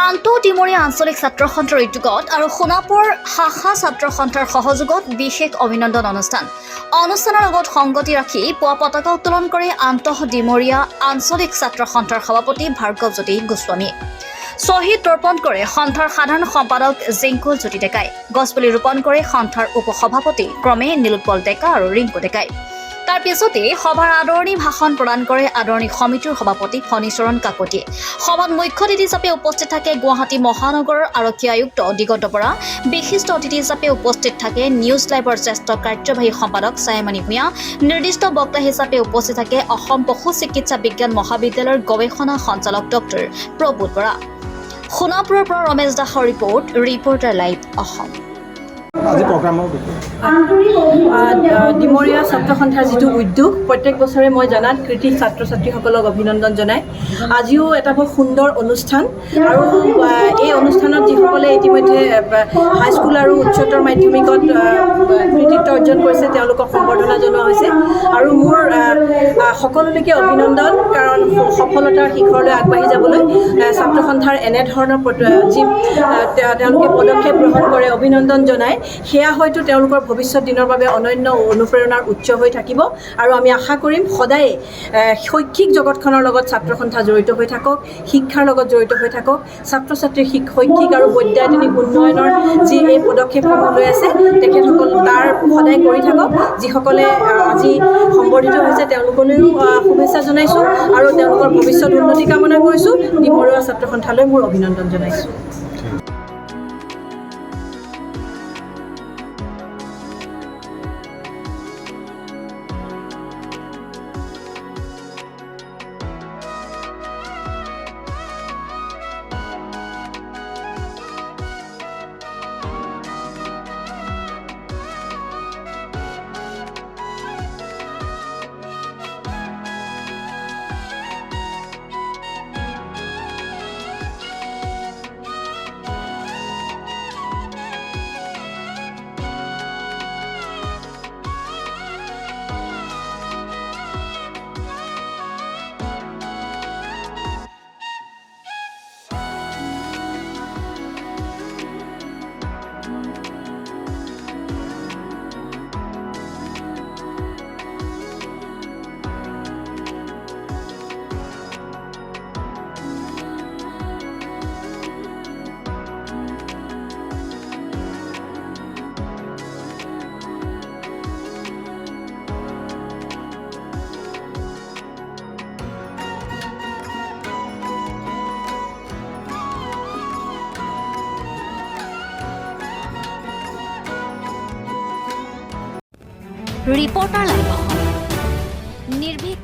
আন্তঃডিমৰীয়া আঞ্চলিক ছাত্ৰ সন্থাৰ উদ্যোগত আৰু সোণাপুৰ শাখা ছাত্ৰ সন্থাৰ সহযোগত বিশেষ অভিনন্দন অনুষ্ঠানৰ লগত সংগতি ৰাখি পুৱা পতাকা উত্তোলন কৰি আন্তঃডিমৰীয়া আঞ্চলিক ছাত্ৰ সন্থাৰ সভাপতি ভাৰ্গৱজ্যোতি গোস্বামীয়ে শ্বহীদ তৰ্পণ কৰে সন্থাৰ সাধাৰণ সম্পাদক জিংকুল জ্যোতি ডেকাই গছপুলি ৰোপণ কৰে সন্থাৰ উপসভাপতি ক্ৰমে নীলোৎপল ডেকা আৰু ৰিংকু ডেকাই। তাৰ পিছতে সভাৰ আদৰণি ভাষণ প্ৰদান কৰে আদৰণি সমিতিৰ সভাপতি ফণীচৰণ কাকতিয়ে। সভাত মুখ্য অতিথি হিচাপে উপস্থিত থাকে গুৱাহাটী মহানগৰৰ আৰক্ষী আয়ুক্ত দিগন্ত বৰা। বিশিষ্ট অতিথি হিচাপে উপস্থিত থাকে নিউজ লাইভৰ জ্যেষ্ঠ কাৰ্যবাহী সম্পাদক ছায়ামণি ভূঞা। নিৰ্দিষ্ট বক্তা হিচাপে উপস্থিত থাকে অসম পশু চিকিৎসা বিজ্ঞান মহাবিদ্যালয়ৰ গৱেষণা সঞ্চালক ডক্টৰ প্ৰবোধ বৰা। সোণাপুৰৰ পৰা ৰমেশ দাসৰ ৰিপৰ্টাৰ লাইভ অসম। আজি প্ৰগ্ৰামৰ ডিমৰীয়া ছাত্ৰ সন্থাৰ যিটো উদ্যোগ প্ৰত্যেক বছৰে মই জনাত কৃতি ছাত্ৰ ছাত্ৰীসকলক অভিনন্দন জনাই আজিও এটা বৰ সুন্দৰ অনুষ্ঠান আৰু এই অনুষ্ঠানত যিসকলে ইতিমধ্যে হাইস্কুল আৰু উচ্চতৰ মাধ্যমিকত কৃতিত্ব অৰ্জন কৰিছে তেওঁলোকক সম্বৰ্ধনা জনোৱা হৈছে আৰু মোৰ সকলোলৈকে অভিনন্দন কাৰণ সফলতাৰ শিখৰলৈ আগবাঢ়ি যাবলৈ ছাত্ৰ সন্থাৰ এনেধৰণৰ যি তেওঁলোকে পদক্ষেপ গ্ৰহণ কৰে অভিনন্দন জনাই সেয়া হয়তো তেওঁলোকৰ ভৱিষ্যত দিনৰ বাবে অনন্য অনুপ্ৰেৰণাৰ উৎস হৈ থাকিব আৰু আমি আশা কৰিম সদায়ে শৈক্ষিক জগতখনৰ লগত ছাত্ৰ সন্থা জড়িত হৈ থাকক শিক্ষাৰ লগত জড়িত হৈ থাকক ছাত্ৰ ছাত্ৰীৰ শৈক্ষিক আৰু বৈদ্যায়তনিক উন্নয়নৰ যি এই পদক্ষেপসমূহ লৈ আছে তেখেতসকল তাৰ সদায় কৰি থাকক। যিসকলে আজি সম্বৰ্ধিত হৈছে তেওঁলোকলৈও শুভেচ্ছা জনাইছোঁ আৰু তেওঁলোকৰ ভৱিষ্যত উন্নতি কামনা কৰিছোঁ। ডিমৰুৱা ছাত্ৰ সন্থালৈ মোৰ অভিনন্দন জনাইছোঁ। Reporter live Assam. নিৰ্ভীক